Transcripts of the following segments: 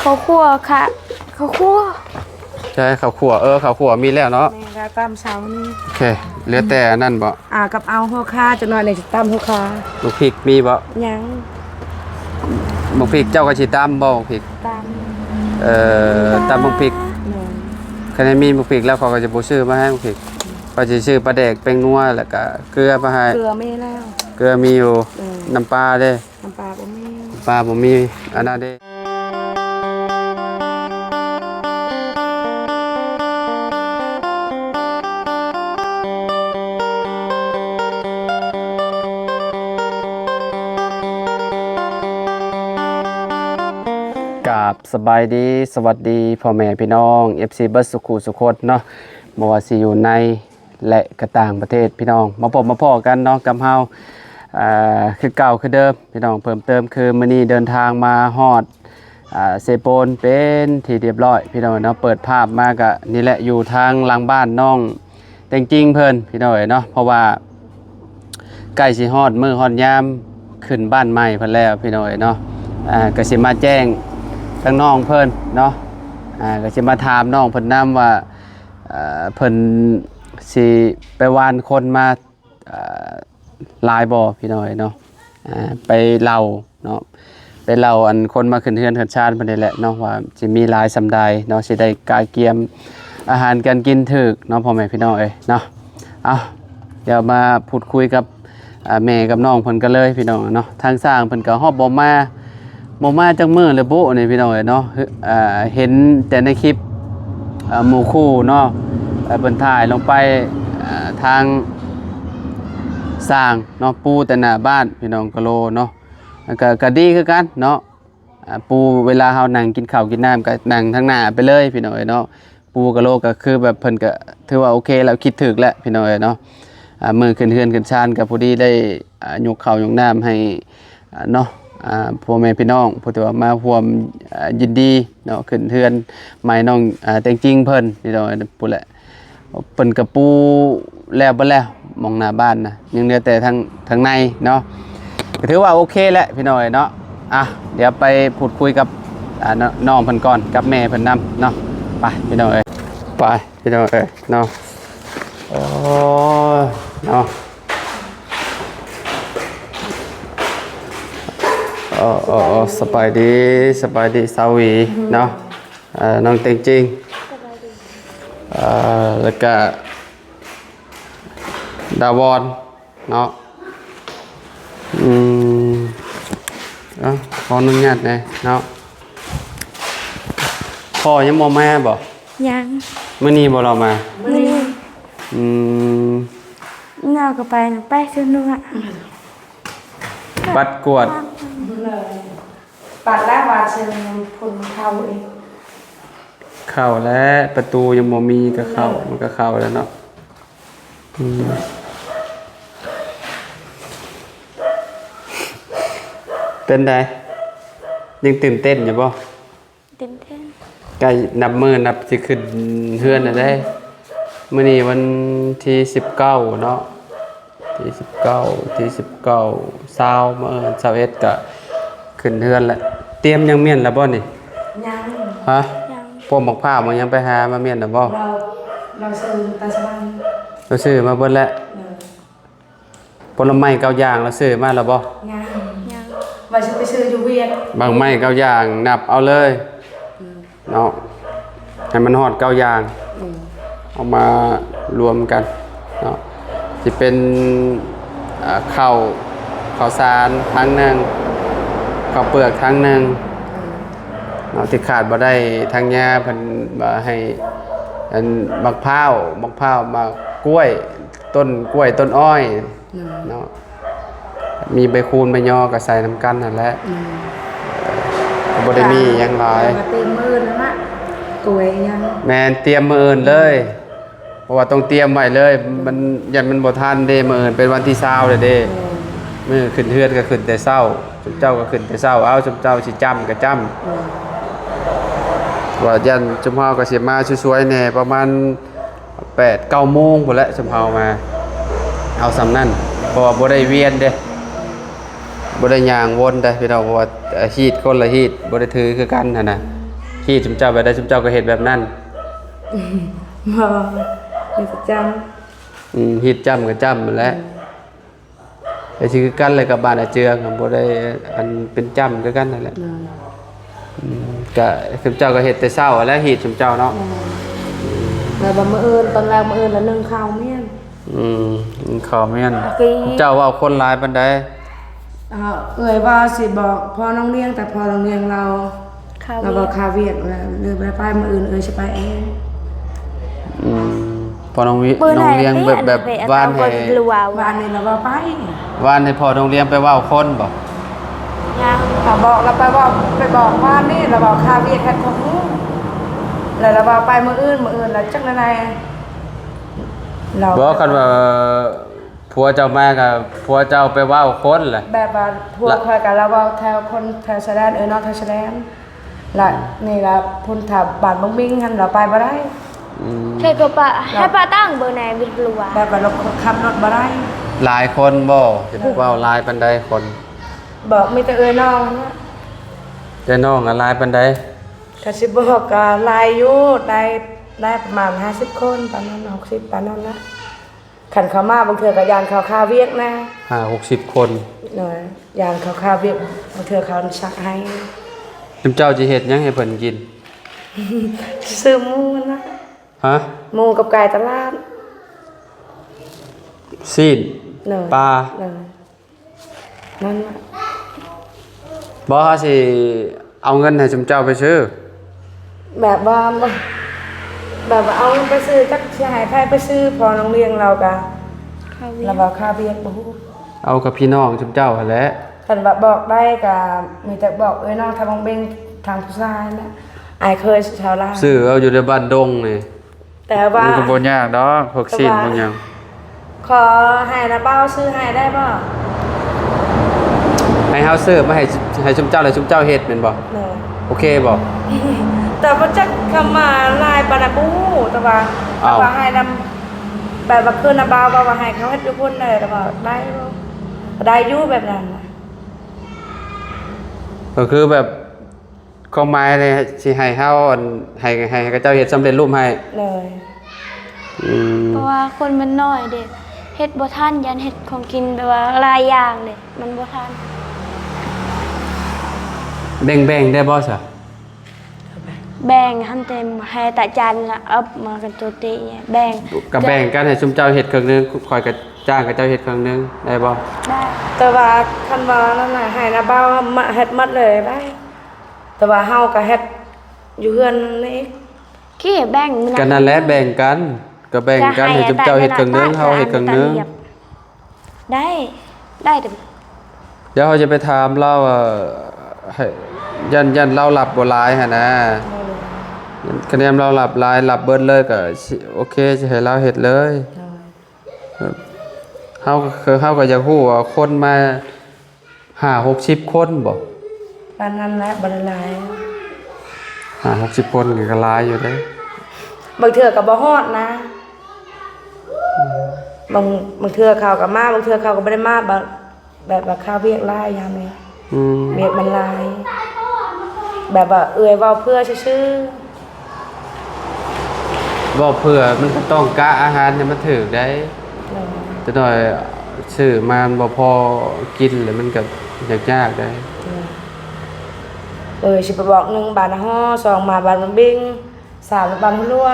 ข้าวคั่วค่ะข้าวคั่วใช่ข้าวขั่วข้าวขั่วมีแล้วเนาะแม่ก็ตำเช้านี้โอเคเหลือแต่นั่นบ่กับเอาหัวค่าจะหน่อยในจะตำหัวค่าลูกพริกมีบ่ยัง ลูกพริกเจ้าก็สิตำบ่ลูกพริกตตำลูกพริกคันมีลูกพริกแล้วเขาก็จะบ่ซื้อมาให้ลูกพริกเขาสิซื้อปลาแดกแป้งนัวแล้วก็เกลือมาให้เกลือไม่แล้วเกลือมีอยู่น้ำปลาเด้น้ำปลาบ่มีปลาบ่มีอันนั้นเด้กับสบายดีสวัสดีพ่อแม่พี่น้อง FC เบิร์ดสุขุสุขดเนาะบ่ว่าสิอยู่ในและก็ต่างประเทศพี่น้องมาพบมาพ้อกันเนาะกับเฮาคือเก่าคือเดิมพี่น้องเพิ่มเติมคือมื้อนี้เดินทางมาฮอดเซโปนเป็นที่เรียบร้อยพี่น้องเนาะเปิดภาพมาก็นี่แหละอยู่ทางหลังบ้านน้องแต่งจริงเพิ่นพี่น้องเนาะเพราะว่าใกล้สิฮอดมื้อฮอดยามขึ้นบ้านใหม่เพิ่นแล้วพี่น้องเนาะก็สิมาแจ้งทั้งน้องเพิ่นเนาะก็จะมาถามน้องเพิ่นนำว่าเพิ่นสิไปวานคนมาลายบ่พี่น้อยเนาะไปเล่าเนาะไปเล่าอันคนมาขึ้นเฮือนเฮือนชาติเพิ่นนี่แหละเนาะว่าสิมีหลายสำใดเนาะสิได้กาเกียมอาหารการกินถึกเนาะพ่อแม่พี่น้องเอ้ยเนาะเอาเดี๋ยวมาพูดคุยกับแม่กับน้องเพิ่นกันเลยพี่น้องเนาะทางสร้างเพิ่นก็ฮอบบ่มาจักมื้อเลยโบนี่พี่น้องเนาะเห็นแต่ในคลิปหมู่คู่เนาะเพิ่นถ่ายลงไปทางสร้างเนาะปูแต่หน้าบ้านพี่น้องกะโลเนาะก็ดีคือกันเนาะปูเวลาเฮานั่งกินข้าวกินน้ำก็นั่งทางหน้าไปเลยพี่น้องเนาะปูกะโลก็คือแบบเพิ่นก็ถือว่าโอเคแล้วคิดถึกแล้วพี่น้องเนาะมื้อขึ้นเฮือนขึ้นชานก็พอดีได้ยกข้าวยกน้ำให้เนาะพ่อแม่พี่น้องผู้ที่ว่ามาร่วมยินดีเนาะขึ้นเทือนใหม่น้องแต่งจริงเพิ่นพี่น้องพูดแหละเพิ่นกระปูแล้วบ่แล้วมองหน้าบ้านนะยังเหลือแต่ทางในเนาะก็ถือว่าโอเคแหละพี่น้องเนาะเดี๋ยวไปพูดคุยกับน้องเพิ่นก่อนกับแม่เพิ่นนำเนาะไปพี่น้องเอ้ยไปพี่น้องเอ้ยเนาะโอ้เนาะสบายดีสาวีเนาะน้องเต็งจริงแล้วก็ดาวอนเนาะขออนุญาตเลยเนาะพ่อยังบ่มาบ่ยังมื้อนี้บ่เรามามื้อนี้เงาก็ไปซื้อนัวบัดกวดปัดแล้ววาดเชิญผลเข้าเองเข้าและประตูยังบ่มีก็เข้ามันก็เข้าแล้วเนาะเป็นไดยังตื่นเต้นอยู่บ่ตื่นเต้นใกล้นับมื้อนับสิขึ้นเฮือนน่ะได้มื้อนี้วันที่19เนาะที่19 20มื้อ21ก็ขึ้นเฮือนแล้วเตรียมยังเมียนแล้วบ่นี่ยังฮะพวกหมกผ้ามันยังไปหามาเมียนแล้วบ่เราซื้อตาสว่างเราซื้อมาเบิดแล้วผลไม้เก้าอย่างเราซื้อมาแล้วบ่ยังว่าจะไปซื้ออยู่เวียนบางไม้เก้าอย่างนับเอาเลยเนาะให้มันฮอดเก้าอย่างเอามารวมกันเนาะสิเป็นข้าวสารทั้งนึงข้าวเปลือกทั้งนึงเนาะที่ขาดบ่ได้ทั้งหญ้าเพิ่นบ่ให้อันมะพร้าวมากล้วยต้นกล้วยต้นอ้อยเนาะมีใบคูนใบยอก็ใส่น้ำกันนั่นแหละบ่ได้มีหยังหลายเตรียมมื้อแล้วนะกล้วยยังแม่นเตรียมมื้ออื่นเลยเพราะว่าต้องเตรียมไว้เลยมันยันมันบ่ทันเด้มื้ออื่นเป็นวันที่20เลยเด้มื้อขึ้นเฮือนก็ขึ้นแต่เช้าจุ๊บเจ้าก็ขึ้นแต่เช้าเอาจุ๊บเจ้าสิจ้ำก็จ้ำว่ายันจุ๊บเฮาก็สิมาสวยๆแน่ประมาณ 8-9 โมงพุ่นแหละจุ๊บเฮามาเอาสำนั้นเพราะว่าบ่ได้เวียนเด้บ่ได้ย่างวนเด้พี่น้องเพราะว่าฮีตคนละฮีตบ่ได้ถือคือกันหั่นน่ะ พี่จุมเจ้าแบบใดจุมเจ้าก็เฮ็ดแบบนั้น บ่มีประจำ ฮิตจำก็จำนั่นแหละแต่สิคือกันเลยกับบ้านอาเจืองบ่ได้อันเป็นจำคือกันนั่นแหละก็จุมเจ้าก็เฮ็ดแต่เช้าแล้วฮิตจุมเจ้าเนาะ แล้วบ่มื้ออื่นตอนแรกมื้ออื่นแล้วนึ่งข้าวเมี่ยน ข้าวแม่น ตะกี้ เจ้าว่าคนหลายปานใด เอ่ยว่าสิบอกพอน้องเลี้ยงแต่พอน้องเลี้ยงเรา ข้าว เราบอกคาเวียดแล้วเลยไปมื้ออื่นเอ่ยสิไปเอง พอน้องน้องเลี้ยงแบบว่านให้ รัว บ้านนี้เราว่าไป ว่านให้พ่อน้องเลี้ยงไปเว้าคนบ่ ยัง ถ้าบอกเราไปบอกบ้านนี่เราบอกคาเวียดแค่ของนู้นแล้วเราบอกไปมื้ออื่นแล้วจังได๋เรา บ่คันว่าผัวเจ้ามาก็ผัวเจ้าไปเว้าคนแหละ แบบว่าพวกคอยกับเราเว้าแถวคนแถวชายแดนนอกแถวชายแดนและนี่ล่ะพุ่นถ้าบ้านบงบิงหั่นเราไปบ่ได้ เคยกับปะให้ปะตั้งเบอร์ไหนบิดรัว แบบว่าเราขับรถบ่ได้ หลายคนบ่จะเว้าหลายปานใดคน บอกมีแต่น้องนะ แต่น้องอะหลายปานใด ก็สิบอกก็หลายอยู่ได้ประมาณ50คนประมาณ60ประมาณนั้นนะคันเขามาบางเทื่อก็ยานเขาคาเวียกนะ 5-60 คน หน่อยยานเขาคาเวียกบางเทื่อเขาชักให้ จุมเจ้าสิเฮ็ดหยังให้เพิ่นกิน ซื้อหมูนะ ฮะ หมูกับไก่ตลาด ซีน หน่อย ปลา หน่อยนั่นน่ะ บ่เฮาสิเอาเงินให้จุมเจ้าไปซื้อ แบบว่าเอาเงินไปซื้อจักสิให้ไผไปซื้อพอน้องเลี้ยงเราก็ ข้าวเวีย แล้วว่าคาเวียกบ่ฮู้ เอากับพี่น้องจุมเจ้าหั่นแหละ คันว่าบอกได้ก็มีแต่บอกน้องทางบางเบงทางผู้ชายนะอายเคยชาวลาว ซื้อเอาอยู่ในบ้านดงนี่ แต่ว่า มันก็บ่ยากดอกพวกซีนบ่หยัง ขอให้นะเป้าซื้อให้ได้ป่ะ ให้เฮาซื้อมาให้จุมเจ้าแล้วจุมเจ้าเฮ็ดแม่นบ่ เนอะ โอเคบ่ แต่ว่าจะคำมาลายปานาบูแต่ว่า อ้าว แต่ว่าให้นำแบบว่าคืนนะเป้าว่าให้เขาให้ทุกคนเลยแต่ว่าได้บ่ได้อยู่แบบนั้นน่ะ ก็คือแบบความหมายเลยสิให้เฮาอันให้เขาเจ้าเฮ็ดสำเร็จรูปให้ เลย เพราะว่าคนมันน้อยเด็กเฮ็ดบ่ทันยันเฮ็ดของกินแบบว่าหลายอย่างเด็กมันบ่ทัน แบ่งได้บ่ซะ แบ่งหันเต็มให้ตาจันละเอามากันตัวเตะแบ่ง ก็แบ่งกันให้จุมเจ้าเฮ็ดครึ่งนึงข่อยก็จ้างเขาเจ้าเฮ็ดครึ่งนึงได้บ่ ได้ แต่ว่าคันว่านั่นน่ะให้นะเป้ามาเฮ็ดหมดเลยได้ แต่ว่าเฮาก็เฮ็ดอยู่เฮือนนี่ ขี้แบ่งมั ก็นั่นแหละแบ่งกันก็แบ่งกันให้จุมเจ้าเฮ็ดครึ่งนึงเฮาเฮ็ดครึ่งนึง ได้ได้แต่ เดี๋ยวเฮาจะไปถามเราให้ยันเราหลับบ่หลายหั่นนะคะแนนเราหลับหลายหลับเบิดเลยก็สิโอเคสิให้เราเฮ็ดเลยเฮาก็อยากฮู้ว่าคนมา5-60 คนบ่ ปานนั้นแหละบ่ได้หลาย 60 คนก็หลายอยู่เด้ บางเทื่อก็บ่ฮอดนะบางเทื่อเขาก็มาบางเทื่อเขาก็บ่ได้มาแบบว่าข้าวเวียกหลายยามนี้ เวียกมันหลาย แบบว่าเอื้อยเว้าเพื่อซื่อ บ่เพื่อมันก็ต้องกะอาหารให้มันถูกได้ ๆเนาะ จะหน่อยซื้อมามันบ่พอกินแล้วมันก็ยากๆได้ สิไปบอก1บาทนะฮ้อ2บาทมันบิง3บาทหัว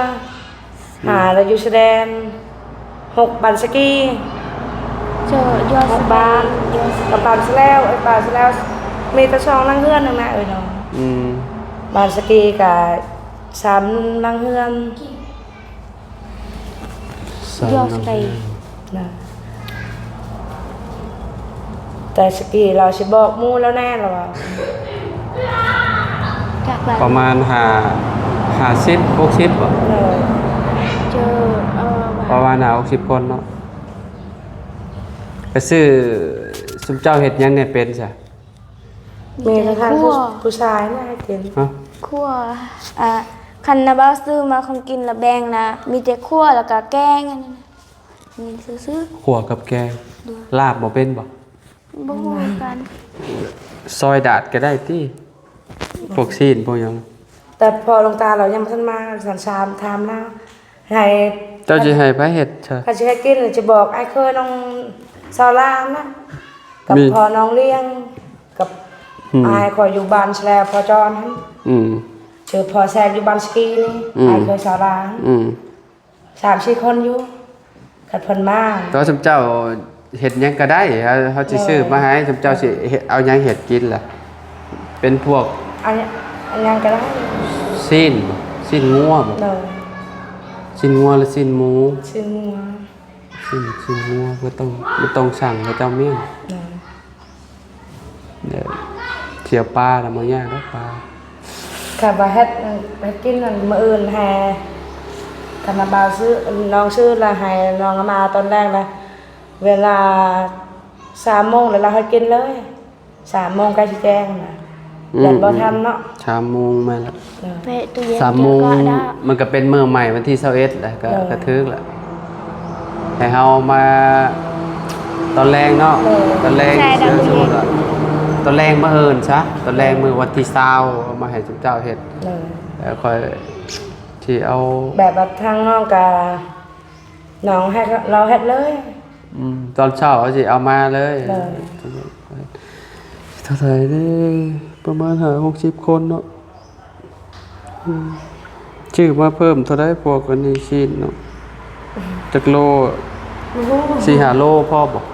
5แล้วอยู่แสดง6บาทสกี เจอยอดส 6บาทกับบาทซะแล้วไอ้บาทซะแล้วมีแต่ช่องนั่งเฮือนนึงนะเนาะ อืม บาทสกีกับ3นั่งเฮือน ยอดสเตย์ นะแต่สกีเราสิบอกหมู่แล้วแน่แล้วว่า จากบ้าน ประมาณ50 60บ่ เลย เจอประมาณ60คนเนาะไปซื้อซุมเจ้าเฮ็ดหยังเนี่ยเป็นซะ มีทางผู้ชายนะให้กิน ฮะ คั่วคันนาบ้าซื้อมาของกินละแบงนะมีแต่คั่วแล้วก็แกงอันนั้นนะมีซื้อ ขัวกับแกงลาบบ่เป็นบ่ ๆบ่ฮู้กัน ซอยดาดก็ได้ติพวกซีนพวกหยัง แต่พอหลวงตาเรายังบ่ทันมาสันชามถามแล้วให้ เจ้าสิให้ไปเฮ็ดเถอะ ถ้าจะให้กินหรือจะบอกไอ้เคยน้องซาลามนะกับ มี พอน้องเลี้ยงกับไอ้คอยอยู่บ้านแฉลพอจอนฮะ อืม ชื่อพอแซกอยู่บ้านสกีนี่ไอ้เคยซาลาม อืม 3-4 คนอยู่ขัดเพิ่นมา ตัวสมเจ้าเฮ็ดหยังก็ได้เขาสิซื้อมาให้สมเจ้าสิเฮ็ดเอาหยังเฮ็ดกินล่ะเป็นพวก อันนี้อันยังก็ได้ สิ้นงัวบ่ เลย สิ้นงัวหรือสิ้นหมู ชื่องัว สิ้นงัวก็ต้องสั่งให้เจ้าเมี่ยง เลย เดี๋ยวเที่ยวปลาแล้วมื้อยากเด้อปลา ค่ะบ่เฮ็ดกินนั่นมื้ออื่นแฮคณะบ่าวซื้อน้องซื้อละให้น้องเอามาตอนแรกนะเวลา 3 โมงแล้วเราให้กินเลย 3 โมงใกล้สิแจ้งน่ะยันบ่ทันเนาะ 3 โมงมาแล้ว ไปตู้เย็น 3 โมง ก็ได้ มันก็เป็นมื้อใหม่วันที่21แหละก็ถึกแล้วให้เฮามาตอนแรงเนาะตอนแรงสมมุติว่าตอนแรงมื้ออื่นซะตอนแรงมื้อวันที่20เอามาให้เจ้าเฮ็ด เลย แล้วค่อยที่เอา แบบว่าทางน้องกะน้องให้เราเฮ็ดเลย ตอนเช้าเอาสิเอามาเลย เลย เท่าไหร่ได้ประมาณ60 คนเนาะชื่อมาเพิ่มเท่าไรพวกอันนี้ชิ้นเนาะจักโล 4-5 โลพ่อบอก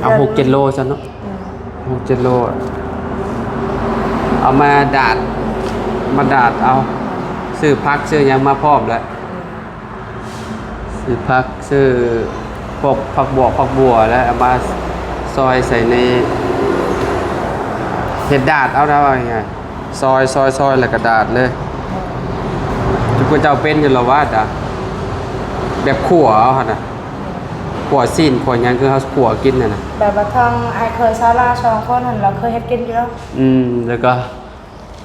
เอา6-7 โลซะเนาะ6-7 โลอะเอามาดาดเอาซื้อพักซื้อหยังมาพร้อมแล้วซื้อพักซื้อพวกผักบัวแล้วเอามาซอยใส่ในเห็ดดาดเอาได้ว่าไงซอยแล้วก็ดาดเลยจุกเจ้าเป็นอยู่แล้วว่าจ้ะแบบขั่วเอาหั่นน่ะขั่วซีนขั่วหยังคือเฮาขั่วกินน่ะนะ แบบว่าทางไอ้เคยซาลา2 คนหั่นเราเคยเฮ็ดกินอยู่แล้ว แล้วก็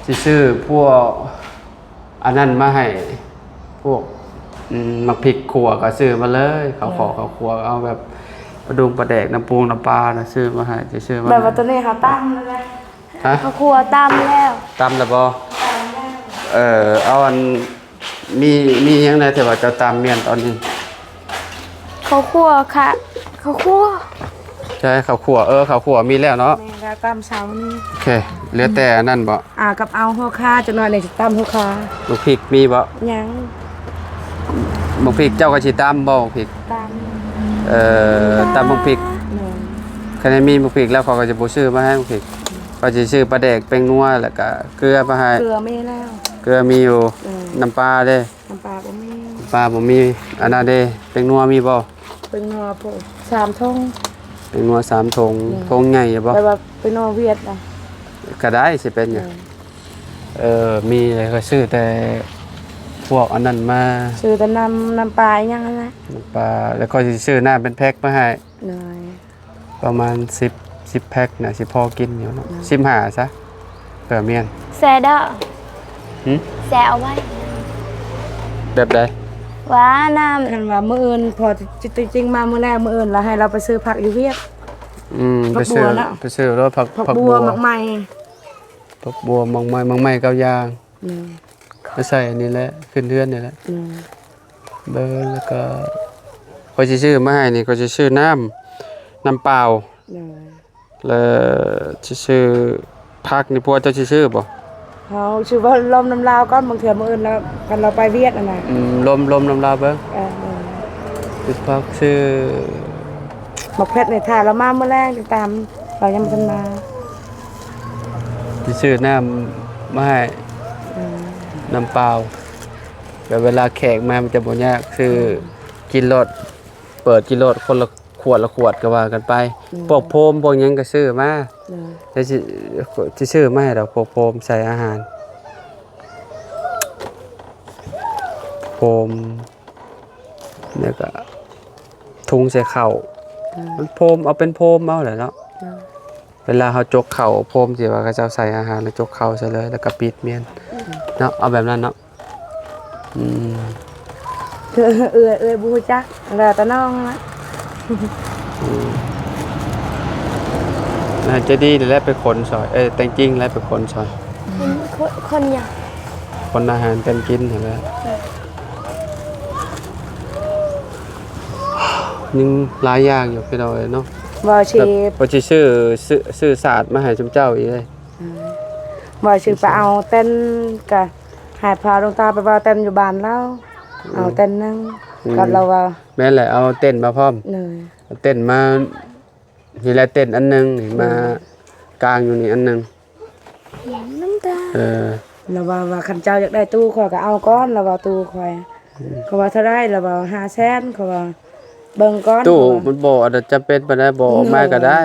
สิซื้อพวกอันนั้นมาให้พวกมักพริกขั่วก็ซื้อมาเลยเขาขอเขาขั่วเอาแบบปลาดุงปลาแดกน้ำปูน้ำปลาน่ะซื้อมาให้จะซื้อมา แบบว่าตัวนี้เขาตั้งแล้วนะ ฮะ เขาครัวตามแล้ว ตำแล้วบ่เอาอันมีหยังไงแต่ว่าเจะตำเมียนตอนนี้ เขาครัวค่ะเขาครัว ใช่ข้าวขั่วข้าวขั่วมีแล้วเนาะ แม่ก็ตำเช้านี้ โอเคเหลือแต่อันนั้นบ่ กับเอาหัวคาจักหน่อยนี่สิตำหัวคา ลูกพริกมีบ่ ยัง ลูกพริกเจ้าก็สิตำบ่ลูกพริก ตตำลูกพริก ำ คะแนนมีลูกพริกแล้วเขาก็จะบ่ซื้อมาให้ลูกพริกก็สิซื้อปลาแดกแป้งนัวแล้วก็เกลือมาให้ เกลือไม่แล้ว เกลือมีอยู่น้ำปลาเด้ น้ำปลาบ่มี น้ำปลาบ่มีอันนั้นเด้แป้งนัวมีบ่ เป็นนัวโพด3 ทง แป้งนัว3 ทงใหญ่บ่ แบบว่าเป็นนัวเวียดนะ ก็ได้สิเป็นหยังมีอะไรก็ซื้อแต่พวกอันนั้นมา ซื้อแต่น้ำปลาอีหยังนั่นแหละ น้ำปลาแล้วก็สิซื้อน้ำเป็นแพ็คมาให้ หน่อย ประมาณ10แพ็คน่ะสิพอกินอยู่เนาะ15ซะเผื่อเมียน แซเดอร์ หึ แซเอาไว้ แบบใด ว้าน้ คันว่ามื้ออื่นพอจริงๆมามื้อแรกมื้ออื่นแล้วให้เราไปซื้อผักอยู่เวียด ไปซื้อ ผักบัวน่ะ ไปซื้อรถผัก ผักบัวหมักไหม้ ผักบัวมังไม้เก้ายางไปใส่อันนี้แหละขึ้นเทือนนี่แหละเบิร์แล้วก็ก็จะชื่อมาให้นี่ก็จะชื่อน้ำเปล่าแล้วจะชื่อพักนี่พวกเจ้าชื่อบ่ เขาชื่อว่าลมน้ำลาวก่อนบางเทื่อมื้ออื่นแล้วกันเราไปเวียดนั่นน่ะ ลมน้ำลาวเบิ้ง เออ คือพักชื่อ หมกเพชรในถ่ายเรามาเมื่อแรกติดตามเรายังไม่ทันมา จะชื่อน้ำมาให้น้ำเปล่าแบบเวลาแขกมามันจะบ่ยากคือกินรถเปิดกินรถคนละขวดก็ว่ากันไปพวกโพมพวกหยังก็ซื้อมาแต่สิซื้อมาให้ดอกพวกโพมใส่อาหารโพมเนี่ยก็ทุงใส่ข้าวมันโพมเอาเป็นโพมเอาแหละเนาะเวลาเขาจกเข่าโพมสิว่าก็จะใส่อาหารแล้วจกเข่าใส่เลยแล้วก็ปิดเมียนเนาะเอาแบบนั้นเนาะ บูจักแล้วแต่น้องนะ น่าจะดีแล้วไปขนซอยแต่จริงแล้วไปขนซอย ำค คนอย่าง คนอาหารกันกินเห็นไหมยังหลายอย่างอยู่พี่น้องเนาะ บ่สิ แบบว่าสิซื้อศาสตร์มาให้ชุมเจ้าอีกเลย บ่สิไปเอาเต้นก็ให้พาหลวงตาไปว่าเต้นอยู่บ้านแล้วเอาเต้นนึงกับเราว่า แม่นแหละเอาเต้นมาพร้อม เหนื่อย เอาเต้นมาทีละเต้นอันหนึงนี่มากลางอยู่นี่อันหนึง น้ำตา เราว่าคันเจ้าอยากได้ตู้ข่อยก็เอาก้อนเราว่าตู้ข่อยเขาว่าเท่าไรเราว่า500,000เขาว่าเบิ่งก้อน ตู้มันบ่อาจจะจำเป็นปานใดบ่ออกมาก็ได้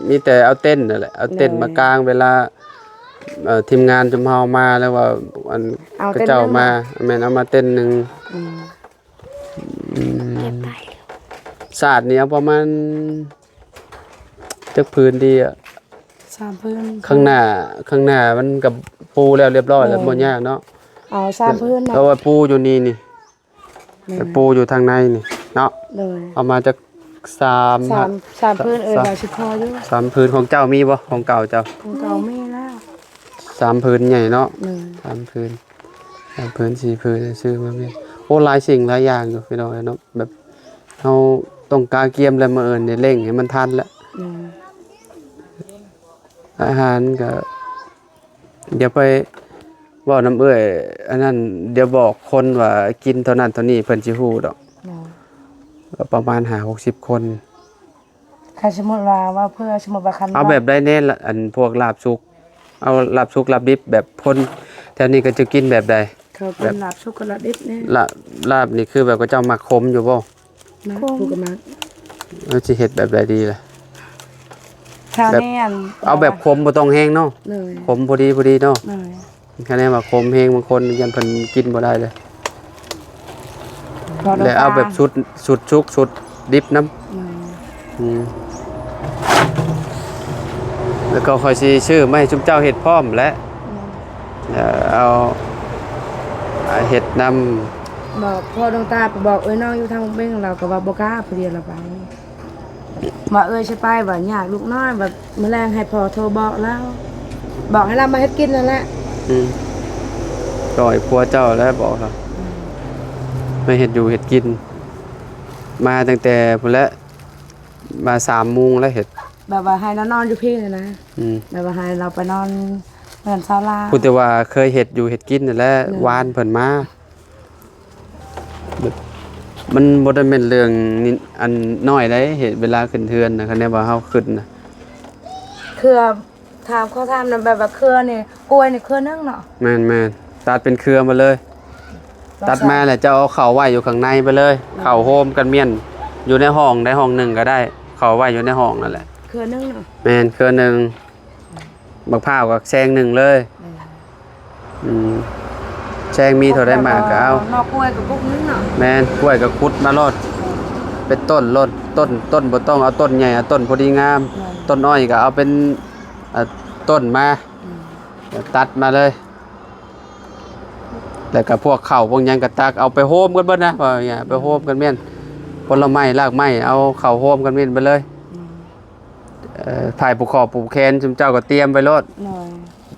มีแต่เอาเต้นนั่นแหละเอาเต้นมากลางเวลาทีมงานจุมเฮามาแล้วว่าอันก็เจ้ามาแม่นเอามาเต้นหนึง เก็บไป ศาสตร์นี่เอาประมาณจักพื้นดีอ่ะ 3พื้น ข้างหน้ามันกับปูแล้วเรียบร้อยแล้วบ่ยากเนาะ เอา3พื้น เพราะว่าปูอยู่นี่นี่แต่ปูอยู่ทางในนี่เนาะ เลย เอามาจากสาม 3พื้นว่าสิพออยู่ สามพื้นของเจ้ามีบ่ของเก่าเจ้า ของเก่ามีแล้ว สามพื้นใหญ่เนาะ เลย สามพื้นสี่พื้นซื้อมาเมีโอ้หลายสิ่งหลายอย่างอยู่พี่น้องเนาะแบบเฮาต้องการเกียมแล้วมาเนี่ยเร่งให้มันทันแล้ว อาหารก็เดี๋ยวไปบอกน้ำเอื้อยอันนั้นเดี๋ยวบอกคนว่ากินเท่านั้นเท่านี้เพิ่นสิฮู้ดอกก็ประมาณ50-60 คน คันสมมุติว่าเพื่อสมมุติว่าคัน เอาแบบได้แน่ละอันพวกลาบสุกเอาลาบสุกลาบดิบแบบคนแถวนี้ก็จะกินแบบใด เขาเป็นลาบช็อกโกแลตดิบเนี่ย ลาบนี่คือแบบก็เจ้ามักขมอยู่บ่ นะผูกกันมา เอาสิเฮ็ดแบบใดดีล่ะ ทางนี้อัน เอาแบบขมบ่ต้องแห้งเนาะ เลย ขมพอดีเนาะ เลย คะแนนว่าขมแห้งบางคนยังเพิ่นกินบ่ได้เลย พอ แล้วเอาแบบสุดชุกสุดดิบน้ำแล้วก็คอยสิชื่อไม่ให้ชุมเจ้าเห็ดพร้อมและเอาเห็ดน บอกพ่อดวงตาไปบอกน้องอยู่ทางเบ้งเราก็ว่าบ่กล้าพอดีเราไปว่าใช่ไปว่าอยากลูกน้อยแบบมื้อแรงให้พ่อโทรบอกแล้ว บอกให้เรามาเฮ็ดกินนั่นแหละ ำต่อยพัวเจ้าแล้วบอกเราไม่เห็ดอยู่เห็ดกิน มาตั้งแต่พุ่นละมา3 โมงแล้วเห็ด แบบว่าให้เรานอนอยู่พี่เลยนะแบบว่าให้เราไปนอนเหมือนศาลา พูดแต่ว่าเคยเห็ดอยู่เห็ดกินนั่นแหละวานเพิ่นมามันบ่ได้เป็นเรื่องนี่อันน้อยได้เห็ดเวลาขึ้นเทือนนะคะแนนว่าเฮาขึ้นนะ เครือถามเขาถามนะแบบว่าเครือนี่กล้วยนี่เครือนึงเนาะ แม่นตัดเป็นเครือมาเลย ตัดมาแล้วจะเอาเข่าไว้อยู่ข้างในไปเลย เข่าโฮมกันเมียนอยู่ในห้องได้ห้องหนึ่งก็ได้ เข่าไว้อยู่ในห้องนั่นแหละ เครือนึงเนาะ แม่นเครือหนึ่งบักพร้าวกับแซงหนึ่งเลยแซงมีเท่าได้มากก็เอา นอกกล้วยกับพวกนึงเนาะ แม่นกล้วยกับคุดมาโลดเป็นต้นโลดต้นบ่ต้องเอาต้นใหญ่เอาต้นพอดีงาม ต้นอ้อยก็เอาเป็นต้นมาตัดมาเลย แล้วก็พวกข้าวพวกหยังก็ตักเอาไปโฮมกันเบิดนะว่าอย่างไปโฮมกันแม่นผลไม้รากไม้เอาข้าวโฮมกันแม่นไปเลยถ่ายผูกคอผูกแขนชุมเจ้าก็เตรียมไว้โลด หน่อย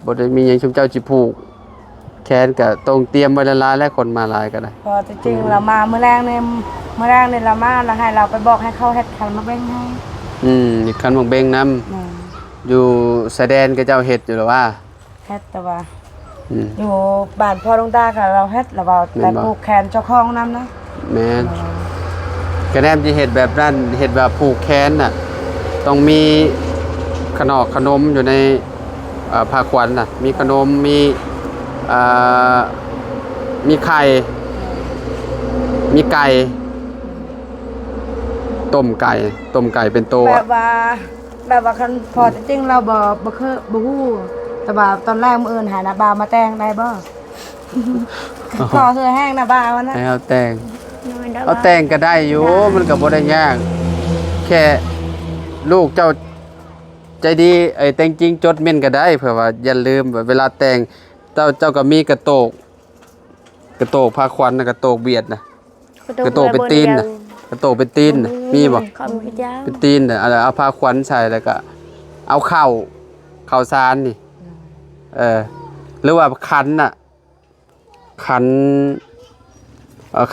บ่ได้มีหยังชุมเจ้าสิผูกแขนก็ต้องเตรียมไว้ละลายและคนมาหลายก็ได้ พอจริงๆเรามาเมื่อแรกเนี่ยเรามาแล้วให้เราไปบอกให้เขาเฮ็ดขันมาเบ้งให้ อีกคันบักเบงนํอยู่แสดนกับเจ้าเฮ็ดอยู่หรือว่า เฮ็ดแต่ว่าอยู่บ้านพ่อดวงตาค่ะเราเฮ็ดแล้วว่าแต่ปลูกแขนเจ้าของนำนะ แม่นกระแนมสิเฮ็ดแบบนั้นเฮ็ดแบบผูกแขนน่ะต้องมีขนมอยู่ในผ้าขวัญน่ะมีขนมมีไข่มีไก่ต้มไก่เป็นตัว แบบว่าคันพอจริงๆเราบ่เคยบ่ฮู้แต่ว่าตอนแรกมื้ออื่นหาหน้าบามาแต่งได้บ่ ขอเธอแห้งหน้าบาวันนั้น ให้เอาแต่งเอาแต่งก็ได้อยู่มันก็บ่ได้ยากแค่ลูกเจ้าใจดีแต่งจริงจดเม่นก็ได้เผื่อว่าอย่าลืมเวลาแต่งเจ้าก็มีกระโตกผ้าขวัญน่ะกระโตกเบียดน่ะกระโตกเป็นตีนน่ะกระโตกเป็นตีนน่ะมีบ่ ขอบคุณเจ้า เป็นตีนน่ะเอาผ้าขวัญใส่แล้วก็เอาข้าวสารนี่ หรือว่าคันน่ะคัน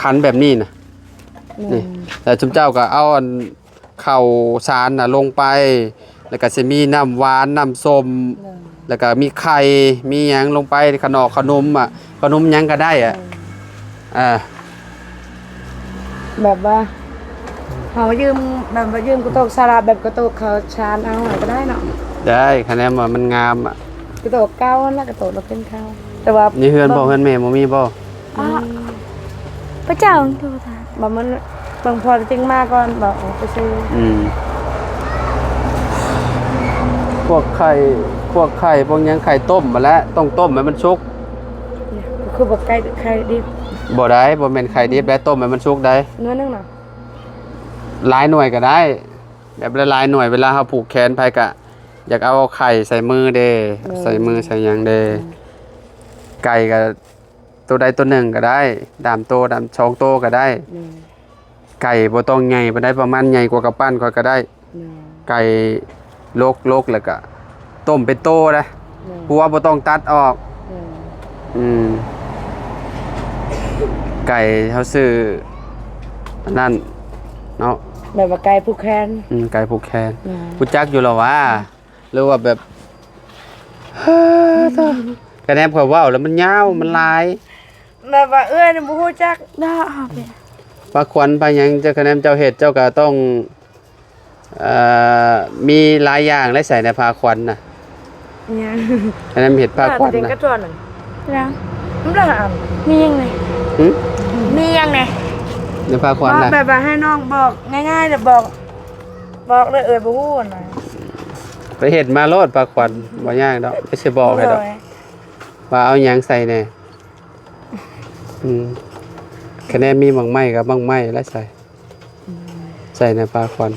คันแบบนี้น่ะนี่แต่ชุมเจ้าก็เอาอันข้าวสารน่ะลงไปแล้วก็สิมีน้ำหวานน้ำส้มแล้วก็มีไข่มีหยังลงไปขนมขนมอ่ะขนมหยังก็ได้อ่ะแบบว่าเขายืมแบบว่ายืมกระโตกสาราแบบกระโตกเขาชานเอาหน่อยก็ได้เนาะได้คะแนนว่ามันงามอ่ะกระโตกเก้าแล้วกระโตกเราเป็นข้าวแต่ว่านี่เฮือนบ่เฮือนแม่บ่มีบ่พระเจ้าโทษค่ะ บ่มันบางพอจริงมากก่อนบอกไปซื้อพวกไข่พวกหยังไข่ต้มมาแล้วต้องต้มให้มันสุกคือบอกไก่ไข่ดิบบ่ได้บ่แม่นไข่ดิบแล้วต้มให้มันสุกได้เนื้อนึงเนาะหลายหน่วยก็ได้แบบหลายหน่วยเวลาเฮาผูกแขนไปก็อยากเอาไข่ใส่มือเด้ใส่มือใส่หยังเด้ไก่ก็ตัวใดตัวหนึ่งก็ได้ดามโตดามช่องโตก็ได้ไก่บ่ต้องใหญ่บ่ได้ประมาณใหญ่กว่ากระปั้นก็ได้ไก่โลกแล้วก็ต้มเป็นโตนะหัวบ่ต้องตัดออกไก่เฮาซื้อนั่นเนาะแบบว่าไก่ผูกแขนไก่ผูกแขนกูจักอยู่แล้วว่าหรือว่าแบบคะแนนเขาเว้าแล้วมันยาวมันลายแบบว่านี่บ่ฮู้จักได้เอาไปปลาขวัญปลาหยังเจ้าคะแนนเจ้าเฮ็ดเจ้าก็ต้องมีหลายอย่างและใส่ในปลาขวัญน่ะเนี่ยคะแนนเฮ็ดปลาขวัญน่ะแล้วมันละอันมียังไงมียังไงในปลาขวัญน่ะแบบว่าให้น้องบอกง่ายๆเดี๋ยวบอกเลยบ่ฮู้น่ะไปเฮ็ดมาโลดปลาขวัญบ่ยากดอกไม่ใช่บอกให้ดอกว่าเอาหยังใส่แน่คะแนนมีบางไม้กับบางไม้แล้วใส่ในปลาขวัญ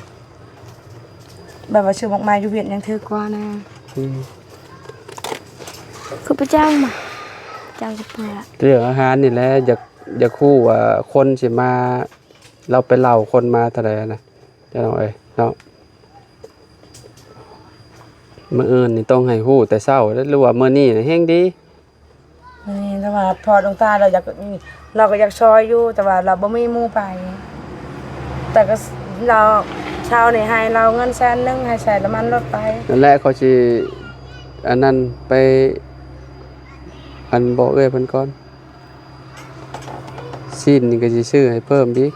แบบว่าชื่อหมกไม้อยู่เวียดยังถือกว่านะคือพระเจ้ามาเจ้าจะเปิดเรื่องอาหารนี่แหละอยากคู่ว่าคนสิมาเราไปเล่าคนมาเท่าไหร่นะเจ้าน้องเอ้ยเนาะมื้ออื่นนี่ต้องให้ฮู้แต่เช้าหรือว่ามื้อนี้แฮงดีนี่แต่ว่าพอดวงตาเราก็อยากซอยอยู่แต่ว่าเราบ่มีหมู่ไปแต่ก็เราเช้านี่ให้เราเงิน100,000ให้ใส่น้ำมันรถไปนั่นแหละเขาสิอันนั้นไปอันบอกเอ้ยเพิ่นก่อนชิ้นนี่ก็สิซื้อให้เพิ่มอีก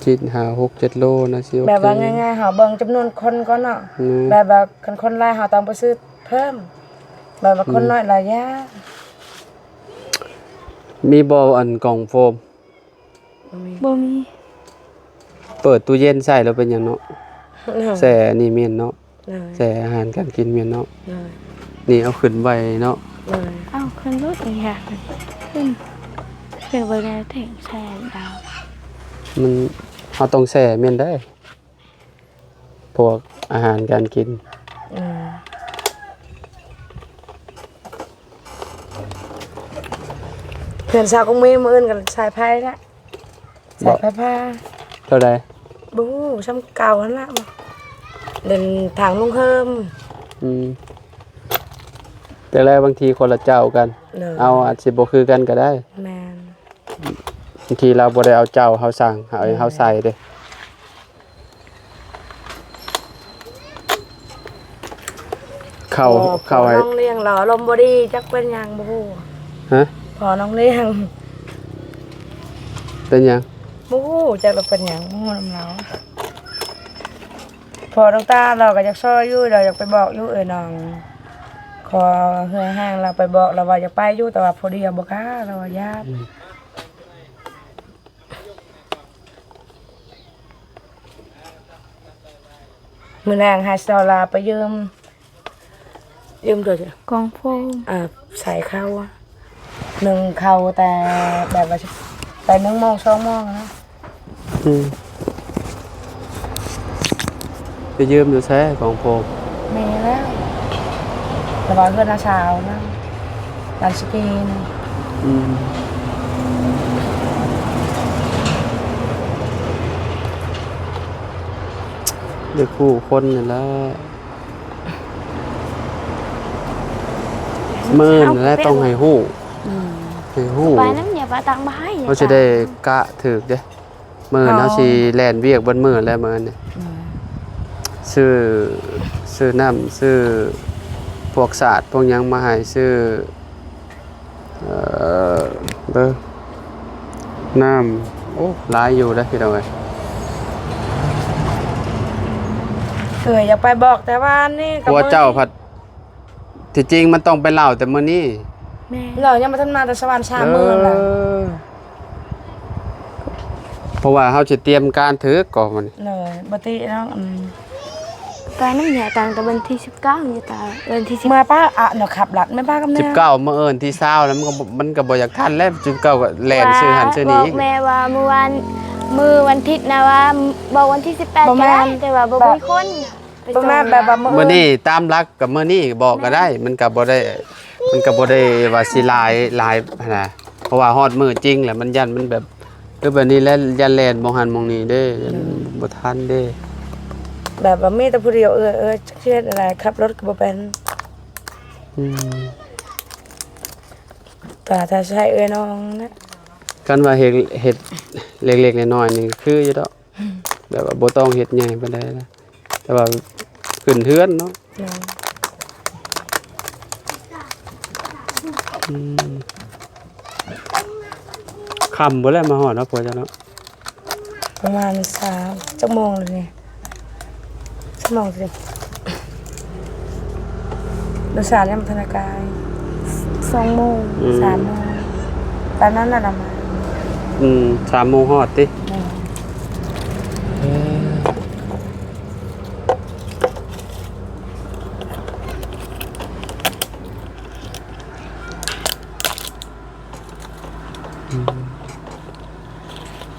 ชิ้น5-6-7 โลนะสิแบบว่าง่ายๆเฮาเบิ่งจำนวนคนก่อนเนาะแบบว่าคนหลายเฮาต้องไปซื้อเพิ่มแบบว่าคนน้อยหลายยามีบ่อันกล่องโฟมบ่มีเปิดตู้เย็นใส่แล้วเป็นหยังเนาะแส่นี่เมียนเนาะแส่อาหารการกินเมียนเนาะนี่เอาขึ้นไว้เนาะเอาขึ้นรถนี่ค่ะขึ้นไว้ในแท่งแช่ดาวมันเอาต้องแส่เมียนได้พวกอาหารการกินเพื่อนสาวก็มีมื้ออื่นกันสายไพ่ละสายไพ่ผ้าเท่าใดบูซ้ำเก่าหั่นล่ะเดินทางลุงเฮิมแต่แล้วบางทีคนละเจ้ากันเอาอาจสิบ่คือกันก็ได้แม่นบางทีเราบ่ได้เอาเจ้าเฮาสั่งเอาเฮาใส่เด้เข้าให้น้องเลี้ยงเหรอลมบ่ดีจักเป็นหยังบ่ฮู้ฮะพอน้องเลี้ยงเป็นหยังบ่ฮู้จักเป็นหยังบ่ฮู้นำเราพอน้องตาเราก็อยากซอยอยู่เราอยากไปบอกอยู่น้องขอเฮือห้างเราไปบอกเราว่าอยากไปอยู่แต่ว่าพอดีบ่กล้าเราว่าญาติมื้อแรงให้ซอลาไปยืมด้วยจ้ะกองโฟมใส่ข้าวนึ่งข้าวแต่แบบว่าแต่1 โมง 2 โมงนะไปยืมอยู่แท้ของโฟมมีแล้วแต่ว่าเพื่อนอาชาวนะร้านสกีนเด็กผู้คนนี่แหละ มื้อนั่นแหละต้องให้ฮู้ให้ฮู้ ไปน้ำอย่าไปตังบ่ให้ เขาสิได้กะถูกเด้มื้อเฮาสิแล่นเวียกเบิดมื้อแล้วมื้อนี่ซื้อน้ำซื้อพวกสาดพวกหยังมาให้ซื้อเด้อน้ำโอ้หลายอยู่เด้อพี่น้องเอ้ย อยากไปบอกแต่ว่านี่ กลัวเจ้าผัดที่จริงมันต้องไปเล่าแต่มื้อนี้ แม่ เรายังมาทันมาแต่สวรรค์3มื้อล่ะ เพราะว่าเฮาสิเตรียมการถือก่อนมัน เลยบ่ติเนาะ ไปน้ำอย่าตังแต่วันที่19อย่าตาวันที่10 มาป้าอ่ะเนาะขับหลัดไม่ป้ากับแม่ 19มื้อเอิ้นที่20แล้วมันก็บ่อยากทันแล้ว19ก็แล่นซื้อหันซื้อนี้ บอกแม่ว่าเมื่อวานมือวันอาทิตย์นะว่าบอกวันที่18ก็ได้แต่ว่าบ่มีคนไป บ่ ส่ง แม่แบบว่า มื้อนี้ตามหลักกับมื้อนี้บอกก็ได้ มันก็บ่ได้ว่าสิหลายหั้นน่ะเพราะว่าฮอดมื้อจริงแหละมันยันมันแบบแบบนี้แล้วยันแล่นบ่หันมองนี้เด้ยันบ่ทันเด้ แบบว่ามีแต่ผู้เดียวเครียดอะไรขับรถก็บ่เป็น อืม แต่ถ้าใช้น้องนะ กันว่าเฮ็ดเล็กๆน้อยๆนี่คืออยู่ดอกแบบว่าบ่ต้องเฮ็ดใหญ่ปานใดนะแต่ว่าขึ้นเฮือนเนาะค่ำบ่แล้วมาฮอดเนาะพ่อจ้ะเนาะ ประมาณ3ชั่วโมงเลยนี่ชั่วโมงสิโดยสารยังธนาคาร 2 โมง 3 โมงตอนนั้นน่ะมา 3 โมงฮอดติ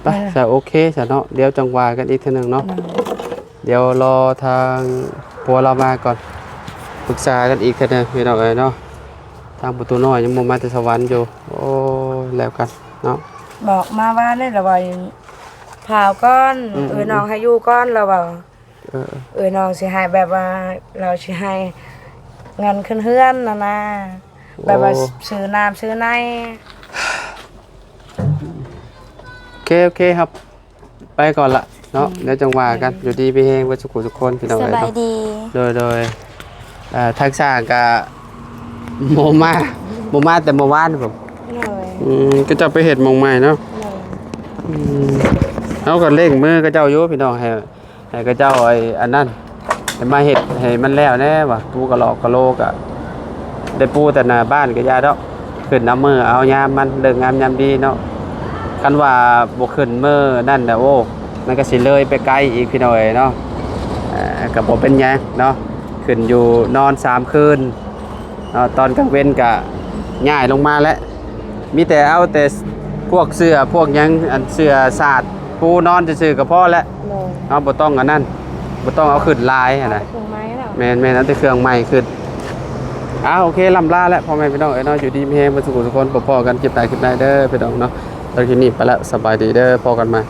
ไปซะโอเคซะเนาะเดี๋ยวจังว่ากันอีกเทื่อนึงเนาะเดี๋ยวรอทางผัวเรามาก่อนปรึกษากันอีกเทื่อนึงพี่น้องเอ้ยเนาะทางประตูน้อยยังบ่มาแต่สวรรค์อยู่โอ้แล้วกันเนาะ บอกมาว่าได้ละว่าพาวก้อนน้องให้อยู่ก้อนแล้วว่า น้องสิให้แบบว่าเราสิให้เงินขึ้นเฮือนนะแบบว่าซื้อน้ำซื้อใน โอเคครับไปก่อนละเนาะเดี๋ยวจังว่ากันอยู่ดีไปเฮงไว้สุขุทุกคนพี่น้อง ส เอ้ย บาย เนาะ ดี โดยทักษะกับโมมาแต่เมื่อวานผม เลย ก็จะไปเห็ดหมองใหม่เนาะเอาก็เร่งมือก็เจ้าอยู่พี่น้องให้ก็เจ้าไอ้อันนั้นให้มาเห็ดให้มันแล้วแน่ว่ะปูกระหลอกกระโลกอะได้ปูแต่หน้าบ้านก็ยาดอกขึ้นน้ำมือเอายามมันเลิกงามยามดีเนาะคันว่าบ่ขึ้นมือนั่นน่ะโอ้มันก็สิเลยไปไกลอีกพี่น้องเอ้ยเนาะก็บ่เป็นหยังเนาะขึ้นอยู่นอน3คืนตอนกลางเว้นก็ย้ายลงมาแล้วมีแต่เอาแต่พวกเสื้อพวกหยังอันเสื้อสาดปูนอนซื่อๆก็พอแล้ว เลย เนาะบ่ต้องอันนั้นบ่ต้องเอาขึ้นลายหั่นน่ะ เครื่องไม้แล้ว แม่นๆเอาแต่เครื่องใหม่ขึ้นโอเคลำลาแล้วพ่อแม่พี่น้องเอ้ยเนาะอยู่ดีมีแฮงบ่สุขทุกคนพอๆกันคลิปใดเด้อพี่น้องเนาะตอนนี้ไปแล้วสบายดีเด้อพอกันใหม่